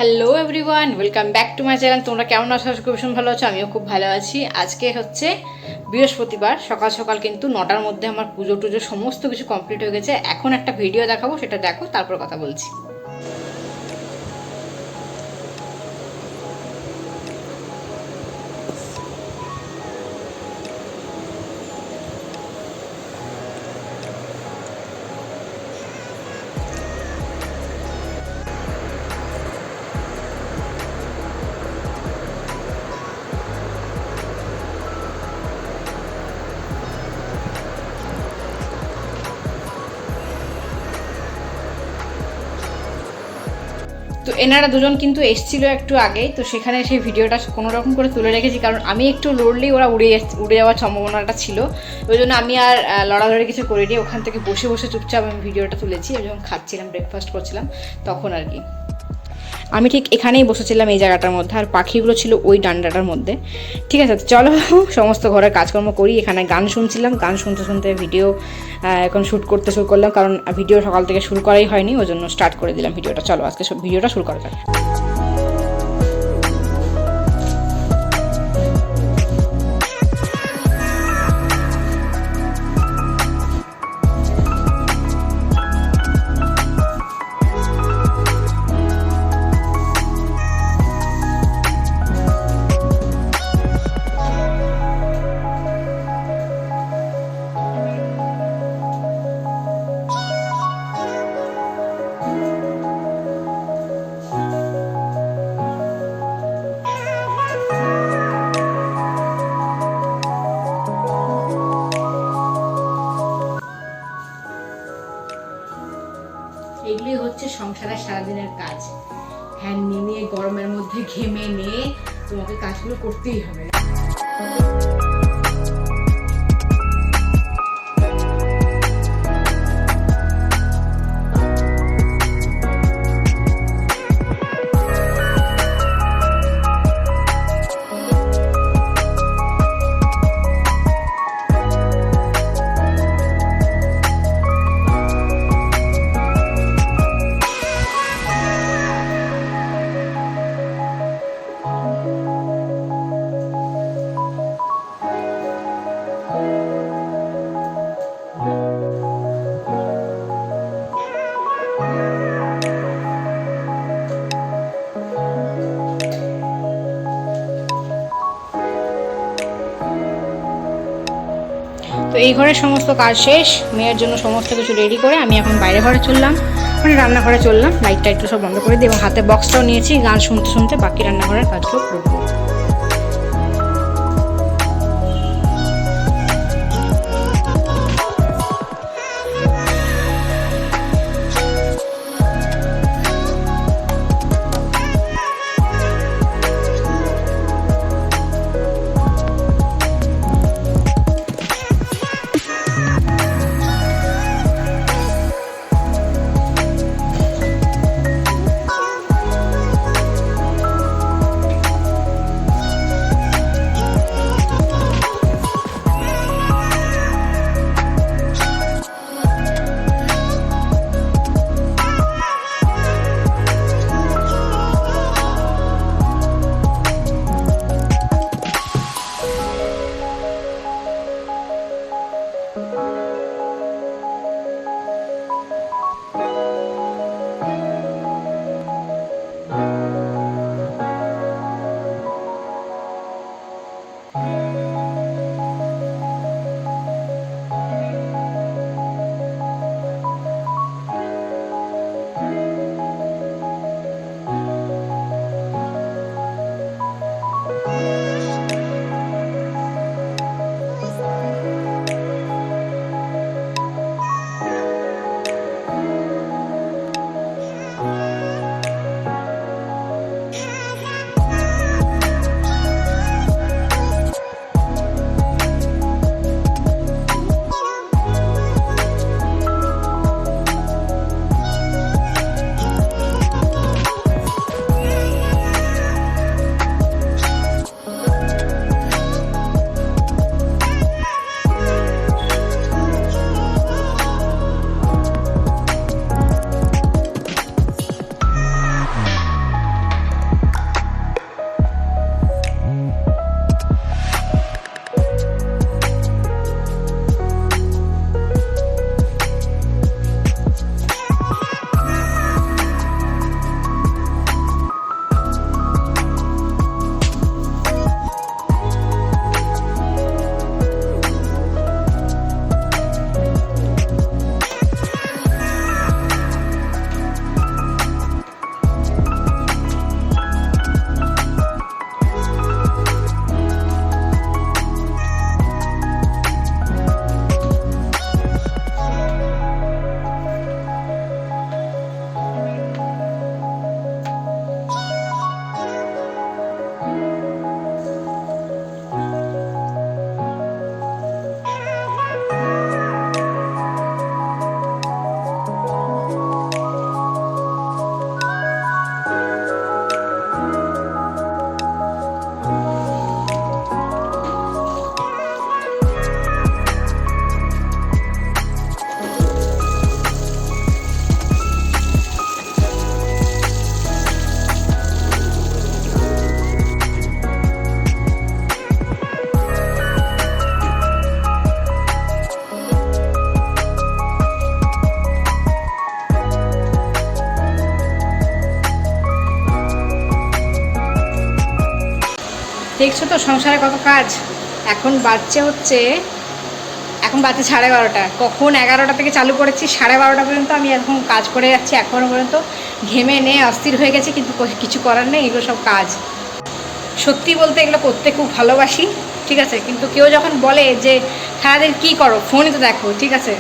Hello everyone, welcome back to my channel. তোমরা কেমন আছো? আশা করি ভীষণ ভালো আছো। আমিও খুব ভালো আছি। আজকে হচ্ছে বৃহস্পতিবার, সকাল সকাল কিন্তু 9টার মধ্যে আমার পুজো টুজো সমস্ত কিছু কমপ্লিট হয়ে গেছে। এখন একটা ভিডিও দেখাবো, সেটা দেখো, তারপর কথা বলছি। তো এনারা দুজন কিন্তু এসেছিলো একটু আগেই, তো সেখানে সেই ভিডিওটা কোনো রকম করে তুলে রেখেছি, কারণ আমি একটু লড়লেই ওরা উড়ে যাওয়ার সম্ভাবনাটা ছিল। ওই জন্য আমি আর লড়ালড়ি কিছু করিনি, ওখান থেকে বসে বসে চুপচাপ আমি ভিডিওটা তুলেছি। ওই যখন খাচ্ছিলাম, ব্রেকফাস্ট করছিলাম, তখন আর কি আমি ঠিক এখানেই বসেছিলাম, এই জায়গাটার মধ্যে, আর পাখিগুলো ছিল ওই ডান্ডাটার মধ্যে। ঠিক আছে, চলো সমস্ত ঘরের কাজকর্ম করি। এখানে গান শুনছিলাম, গান শুনতে শুনতে ভিডিও এখন শ্যুট করতে শুরু করলাম, কারণ ভিডিও সকাল থেকে শুরু করাই হয়নি, ওই জন্য স্টার্ট করে দিলাম ভিডিওটা। চলো আজকে ভিডিওটা শুরু করা যাক। এগুলি হচ্ছে সংসারের সারাদিনের কাজ। ফ্যান নিয়ে গরমের মধ্যে ঘেমে নিয়ে তোমাকে কাজগুলো করতেই হবে। তো এই ঘরের সমস্ত কাজ শেষ, মেয়ের জন্য সমস্ত কিছু রেডি করে আমি এখন বাইরে ঘরে চললাম, মানে রান্নাঘরে চললাম। লাইটটা একটু সব বন্ধ করে দিই এবং হাতে বক্সটাও নিয়েছি, গান শুনতে শুনতে বাকি রান্নাঘরের কাজগুলো করবো। দেখছো তো সংসারে কত কাজ। এখন বাজছে 12:30। কখন 11টা থেকে চালু করেছি, 12:30 পর্যন্ত আমি এখন কাজ করে যাচ্ছি। এখনও পর্যন্ত ঘেমে অস্থির হয়ে গেছে, কিন্তু কিছু করার নেই, এগুলো সব কাজ। সত্যি বলতে এগুলো করতে খুব ভালোবাসি, ঠিক আছে। কিন্তু কেউ যখন বলে যে সারাদিন কী করো, ফোনই তো দেখো, ঠিক আছে,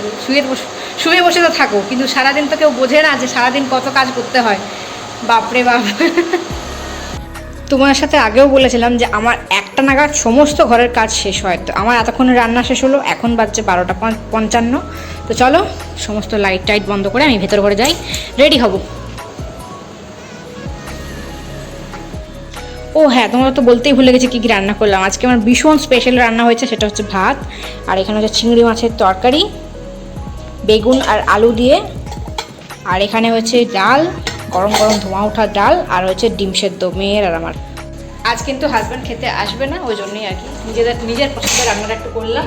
শুয়ে বসে তো থাকো, কিন্তু সারাদিন তো কেউ বোঝে না যে সারাদিন কত কাজ করতে হয়। বাপরে বাপ। তোমার সাথে আগেও বলেছিলাম যে আমার 1টা নাগাদ সমস্ত ঘরের কাজ শেষ হয়। তো আমার এতক্ষণে রান্না শেষ হলো, এখন বাজছে 12:55। তো চলো সমস্ত লাইট টাইট বন্ধ করে আমি ভেতর ঘরে যাই, রেডি হব। ও হ্যাঁ, তোমরা তো বলতেই ভুলে গেছি কী কী রান্না করলাম আজকে। আমার ভীষণ স্পেশাল রান্না হয়েছে, সেটা হচ্ছে ভাত, আর এখানে হচ্ছে চিংড়ি মাছের তরকারি বেগুন আর আলু দিয়ে, আর এখানে হচ্ছে ডাল, গরম গরম ধোঁয়া ওঠা ডাল, আর হচ্ছে ডিম সেদ্ধ মেয়ের আর আমার। আজ কিন্তু হাজব্যান্ড খেতে আসবে না, ওই জন্যই আর কি নিজের পছন্দের রান্নাটা একটু করলাম।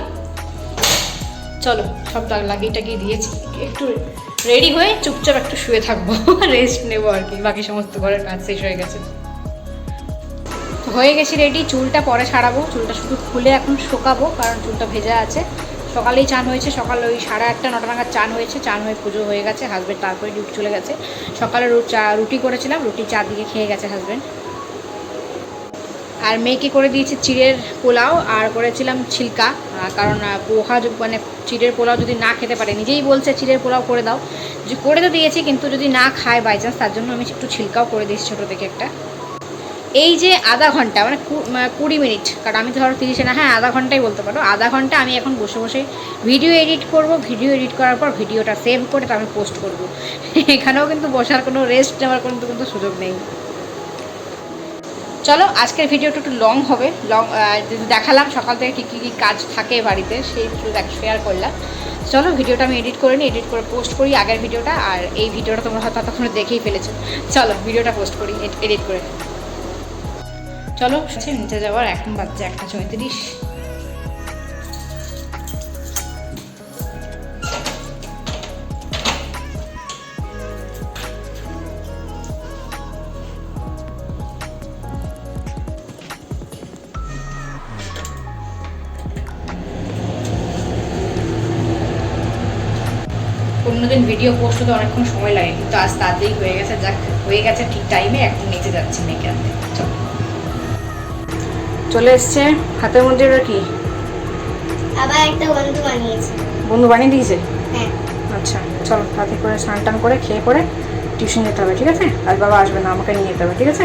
চলো সব লাগিয়ে টাগিয়ে দিয়েছি, একটু রেডি হয়ে চুপচাপ একটু শুয়ে থাকবো, রেস্ট নেবো আর কি। বাকি সমস্ত ঘরের কাজ শেষ হয়ে গেছে, হয়ে গেছি রেডি। চুলটা পরে ছাড়াবো, চুলটা শুধু খুলে এখন শোকাবো, কারণ চুলটা ভেজা আছে। সকালেই চান হয়েছে, সকালে ওই 8:30 9টা নাগাদ চান হয়েছে, চান হয়ে পুজো হয়ে গেছে। হাজব্যান্ড তারপরে ডিউটি চলে গেছে। সকালে রুটি করেছিলাম, রুটি চা দিয়ে খেয়ে গেছে হাজব্যান্ড। আর মেয়েকে করে দিয়েছি চিড়ের পোলাও, আর করেছিলাম ছিলকা, কারণ পোহা মানে চিড়ের পোলাও যদি না খেতে পারে, নিজেই বলছে চিড়ের পোলাও করে দাও, যে করে তো দিয়েছি, কিন্তু যদি না খায় বাই চান্স, তার জন্য আমি একটু ছিলকাও করে দিয়েছি ছোটো থেকে একটা। এই যে আধা ঘন্টা মানে 20 মিনিট, কারণ আমি তো ধরো 30-এ না, হ্যাঁ আধা ঘন্টাই বলতে পারো, আধা ঘন্টা আমি এখন বসে বসে ভিডিও এডিট করব। ভিডিও এডিট করার পর ভিডিওটা সেভ করে তারপরে পোস্ট করব। এখানেও কিন্তু বসার কোনো রেস্ট নেওয়ার কিন্তু সুযোগ নেই। চলো আজকের ভিডিওটা একটু লং হবে, দেখালাম সকাল থেকে কী কী কাজ থাকে বাড়িতে, সেই শেয়ার করলাম। চলো ভিডিওটা আমি এডিট করে নিই, এডিট করে পোস্ট করি আগের ভিডিওটা, আর এই ভিডিওটা তোমরা হয়তো ততক্ষণে দেখেই ফেলেছো। চলো ভিডিওটা পোস্ট করি এডিট করে। চলো নিচে যাওয়ার, এখন বাজছে 1:34। অন্যদিন ভিডিও পোস্ট হতে অনেকক্ষণ সময় লাগে, কিন্তু আজ তাড়াতাড়ি হয়ে গেছে। যাক, হয়ে গেছে ঠিক টাইমে। এখন নিচে যাচ্ছি মেয়েকে আনতে। চলে এসছে হাতের মধ্যে। ওটা কি? আবার একটা বন্ধু বানিয়েছে। বন্ধু বানিয়ে দিয়েছে? হ্যাঁ। আচ্ছা চলো, তাড়াতাড়ি করে স্নান টান করে খেয়ে পরে টিউশন যেতে হবে, ঠিক আছে? আর বাবা আসবে না, আমাকে নিয়ে যেতে হবে, ঠিক আছে?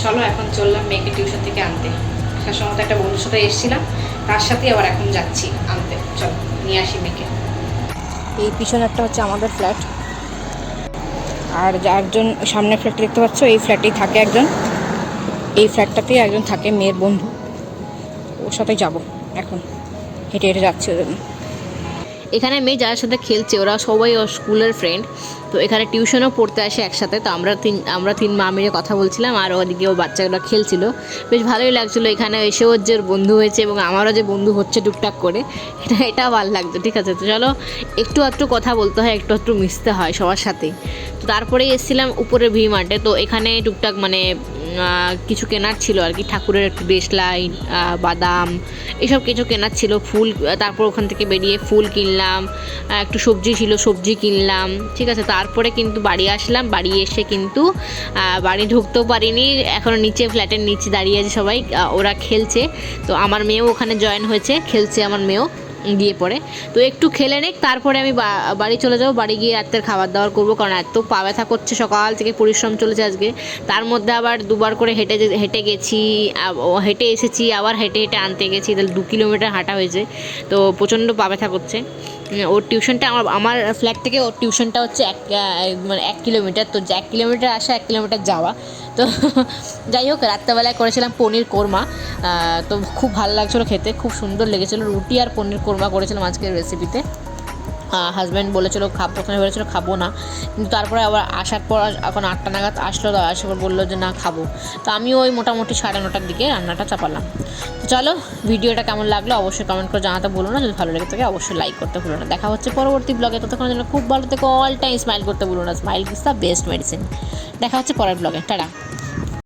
চলো এখন চললাম মেয়েকে টিউশন থেকে আনতে। আসার সময় তো একটা বন্ধুর সাথে এসেছিলাম, তার সাথেই আবার এখন যাচ্ছি আনতে। চলো নিয়ে আসি মেয়েকে। এই পিছনে একটা হচ্ছে আমাদের ফ্ল্যাট, আর একজন সামনের ফ্ল্যাটটা দেখতে পাচ্ছ, এই ফ্ল্যাটেই থাকে একজন, এই ফ্ল্যাটটাতেই একজন থাকে মেয়ের বন্ধু, ওর সাথে যাব এখন, হেঁটে হেঁটে যাচ্ছি ওদের। এখানে মেয়ে যার সাথে খেলছে ওরা সবাই ওর স্কুলের ফ্রেন্ড, তো এখানে টিউশনও পড়তে আসে একসাথে। তো আমরা তিন মা মিলে কথা বলছিলাম, আর ওদিকে ও বাচ্চাগুলো খেলছিল, বেশ ভালোই লাগছিলো। এখানে এসে ওর যে বন্ধু হয়েছে এবং আমারও যে বন্ধু হচ্ছে টুকটাক করে, এটা ভালো লাগতো, ঠিক আছে। তো চলো একটু আধটু কথা বলতে হয়, একটু আধটু মিশতে হয় সবার সাথেই। তো তারপরেই এসেছিলাম উপরে ভি মার্টে, তো এখানে টুকটাক মানে কিছু কেনার ছিল আর কি, ঠাকুরের একটু দেশলাই, বাদাম, এসব কিছু কেনার ছিল, ফুল। তারপর ওখান থেকে বেরিয়ে ফুল কিনলাম, একটু সবজি ছিল, সবজি কিনলাম, ঠিক আছে। তারপরে কিন্তু বাড়ি আসলাম, বাড়ি এসে কিন্তু বাড়ি ঢুকতেও পারিনি, এখনও নিচে ফ্ল্যাটের নিচে দাঁড়িয়ে আছে সবাই, ওরা খেলছে। তো আমার মেয়েও ওখানে জয়েন হয়েছে, খেলছে আমার মেয়েও গিয়ে পড়ে। তো একটু খেলে নেক, তারপরে আমি বাড়ি চলে যাবো, বাড়ি গিয়ে রাতের খাবার দাবার করবো, কারণ এত পা ব্যথা করছে, সকাল থেকে পরিশ্রম চলেছে আজকে। তার মধ্যে আবার দুবার করে হেঁটে গেছি, হেঁটে এসেছি, আবার হেঁটে হেঁটে আনতে গেছি, তাহলে 2 কিলোমিটার হাঁটা হয়েছে। তো প্রচণ্ড পা ব্যথা করছে। ওর টিউশনটা আমার ফ্ল্যাট থেকে ওর টিউশনটা হচ্ছে 1 কিলোমিটার, তো 1 কিলোমিটার আসা 1 কিলোমিটার যাওয়া। তো যাই হোক, রাত্রেবেলায় করেছিলাম পনির কোরমা, তো খুব ভালো লাগছিলো খেতে, খুব সুন্দর লেগেছিলো। রুটি আর পনির কোরমা করেছিলাম আজকের রেসিপিতে। হাজব্যান্ড বলেছিলো প্রথমে বলেছিলো খাবো না, কিন্তু তারপরে আবার আসার পর এখন 8টা নাগাদ আসলো, আসার পর বললো যে না খাবো। তো আমিও ওই মোটামুটি 9:30টার দিকে রান্নাটা চাপালাম। তো চলো ভিডিওটা কেমন লাগলো অবশ্যই কমেন্ট করে জানাতে ভুলো না, যদি ভালো লেগে থাকে অবশ্যই লাইক করতে ভুলো না। দেখা হচ্ছে পরবর্তী ব্লগে, ততক্ষণ জন্য খুব ভালো থেকো, অল টাইম স্মাইল করতে ভুলো না, smile is the best medicine. দেখা হচ্ছে পরের ব্লগে, টাটা।